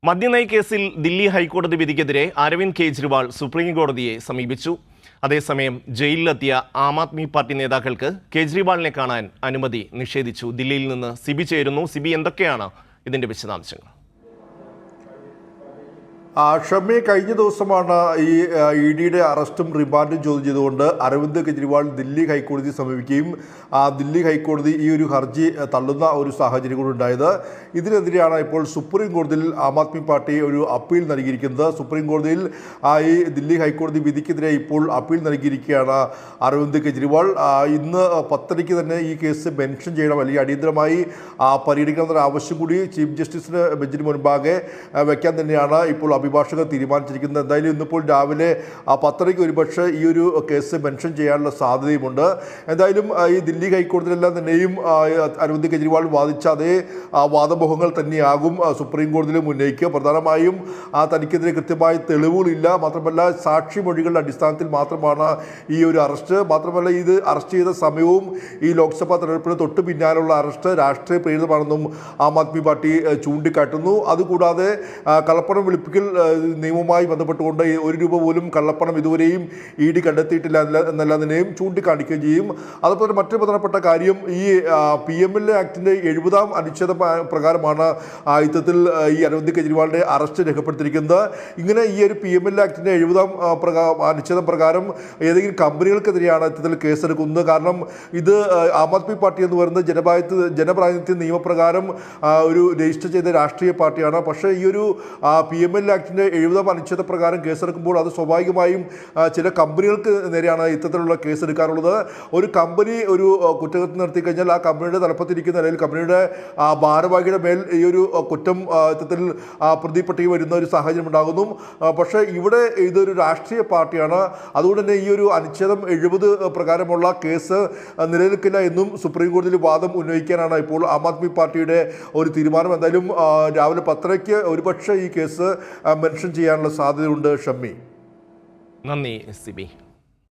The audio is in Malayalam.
മദ്യനയ കേസിൽ ദില്ലി ഹൈക്കോടതി വിധിക്കെതിരെ അരവിന്ദ് കെജ്രിവാൾ സുപ്രീം കോടതിയെ സമീപിച്ചു. അതേസമയം ജയിലിലെത്തിയ ആം ആദ്മി പാർട്ടി നേതാക്കൾക്ക് കെജ്രിവാളിനെ കാണാൻ അനുമതി നിഷേധിച്ചു. ദില്ലിയിൽ നിന്ന് സിബി ചേരുന്നു. സിബി, എന്തൊക്കെയാണ് ഇതിന്റെ വിശദാംശങ്ങൾ? ഷമി, കഴിഞ്ഞ ദിവസമാണ് ഈ ഇഡിയുടെ അറസ്റ്റും റിമാൻഡും ചോദ്യം ചെയ്തുകൊണ്ട് അരവിന്ദ് കെജ്രിവാൾ ദില്ലി ഹൈക്കോടതി സമീപിക്കുകയും ദില്ലി ഹൈക്കോടതി ഈ ഒരു ഹർജി തള്ളുന്ന ഒരു സാഹചര്യം കൂടി ഉണ്ടായത്. ഇതിനെതിരെയാണ് ഇപ്പോൾ സുപ്രീം കോടതിയിൽ ആം ആദ്മി പാർട്ടി ഒരു അപ്പീൽ നൽകിയിരിക്കുന്നത്. സുപ്രീം കോടതിയിൽ ഈ ദില്ലി ഹൈക്കോടതി വിധിക്കെതിരെ ഇപ്പോൾ അപ്പീൽ നൽകിയിരിക്കുകയാണ് അരവിന്ദ് കെജ്രിവാൾ. ഇന്ന് 10:30 തന്നെ ഈ കേസ് മെൻഷൻ ചെയ്യണം, അല്ലെങ്കിൽ അടിയന്തരമായി പരിഗണിക്കണമെന്നൊരു ആവശ്യം കൂടി ചീഫ് ജസ്റ്റിസിന് ബെഞ്ചിന് മുൻപാകെ വയ്ക്കാൻ തന്നെയാണ് ഇപ്പോൾ അഭിഭാഷകർ തീരുമാനിച്ചിരിക്കുന്നത്. എന്തായാലും ഇന്നിപ്പോൾ രാവിലെ 10:30 ഒരുപക്ഷെ ഈ ഒരു കേസ് മെൻഷൻ ചെയ്യാനുള്ള സാധ്യതയുമുണ്ട്. എന്തായാലും ഈ ദില്ലി ഹൈക്കോടതിയിലെല്ലാം തന്നെയും അരവിന്ദ് കെജ്രിവാൾ വാദിച്ച അതേ വാദമുഖങ്ങൾ തന്നെയാകും സുപ്രീം കോടതിയിലും ഉന്നയിക്കുക. പ്രധാനമായും തനിക്കെതിരെ കൃത്യമായ തെളിവുകളില്ല, മാത്രമല്ല സാക്ഷിമൊഴികളുടെ അടിസ്ഥാനത്തിൽ മാത്രമാണ് ഈ ഒരു അറസ്റ്റ്. മാത്രമല്ല ഇത് അറസ്റ്റ് ചെയ്ത സമയവും ഈ ലോക്സഭാ തെരഞ്ഞെടുപ്പിന് തൊട്ട് പിന്നാലുള്ള അറസ്റ്റ് രാഷ്ട്രീയ പ്രേരിതമാണെന്നും ആം ആദ്മി പാർട്ടി ചൂണ്ടിക്കാട്ടുന്നു. അതുകൂടാതെ കള്ളപ്പണം വെളുപ്പിക്കൽ നിയമവുമായി ബന്ധപ്പെട്ടുകൊണ്ട് 1 രൂപ പോലും കള്ളപ്പണം ഇതുവരെയും ഇഡി കണ്ടെത്തിയിട്ടില്ല എന്നെല്ലാതിനെയും ചൂണ്ടിക്കാണിക്കുകയും ചെയ്യും. അതുപോലെ മറ്റൊരു പ്രധാനപ്പെട്ട കാര്യം, ഈ PMLA ആക്ടിൻ്റെ 70-ാം അനുച്ഛേദ പ്രകാരമാണ് ഇത്തരത്തിൽ ഈ അരവിന്ദ് കെജ്രിവാളിൻ്റെ അറസ്റ്റ് രേഖപ്പെടുത്തിയിരിക്കുന്നത്. ഇങ്ങനെ ഈ ഒരു PMLA ആക്ടിൻ്റെ 70-ാം അനുച്ഛേദം പ്രകാരം ഏതെങ്കിലും കമ്പനികൾക്കെതിരെയാണ് ഇത്തരത്തിൽ കേസെടുക്കുന്നത്. കാരണം ഇത് ആം ആദ്മി പാർട്ടി എന്ന് പറയുന്നത് ജനപ്രാതിനിധ്യ നിയമപ്രകാരം ഒരു രജിസ്റ്റർ ചെയ്ത രാഷ്ട്രീയ പാർട്ടിയാണ്. പക്ഷേ ഈ ഒരു PMLA ആക്ടിൻ്റെ 70-ാം അനുച്ഛേദ പ്രകാരം കേസെടുക്കുമ്പോൾ അത് സ്വാഭാവികമായും ചില കമ്പനികൾക്ക് നേരെയാണ് ഇത്തരത്തിലുള്ള കേസെടുക്കാറുള്ളത്. ഒരു കമ്പനി ഒരു കുറ്റകൃത്യം നടത്തി കഴിഞ്ഞാൽ ആ കമ്പനിയുടെ തലപ്പത്തിരിക്കുന്ന അല്ലെങ്കിൽ കമ്പനിയുടെ ഭാരവാഹിയുടെ മേൽ ഈ ഒരു കുറ്റം ഇത്തരത്തിൽ പ്രതിപട്ടിക വരുന്ന ഒരു സാഹചര്യം ഉണ്ടാകുന്നു. പക്ഷേ ഇവിടെ ഇതൊരു രാഷ്ട്രീയ പാർട്ടിയാണ്. അതുകൊണ്ട് തന്നെ ഈ ഒരു അനുച്ഛേദം 70 പ്രകാരമുള്ള കേസ് നിലനിൽക്കില്ല എന്നും സുപ്രീം കോടതിയിൽ വാദം ഉന്നയിക്കാനാണ് ഇപ്പോൾ ആം ആദ്മി പാർട്ടിയുടെ ഒരു തീരുമാനം. എന്തായാലും രാവിലെ 10:30 ഒരുപക്ഷെ ഈ കേസ് മെൻഷൻ ചെയ്യാനുള്ള സാധ്യതയുണ്ട്. ഷമ്മി, നന്ദി സിബി.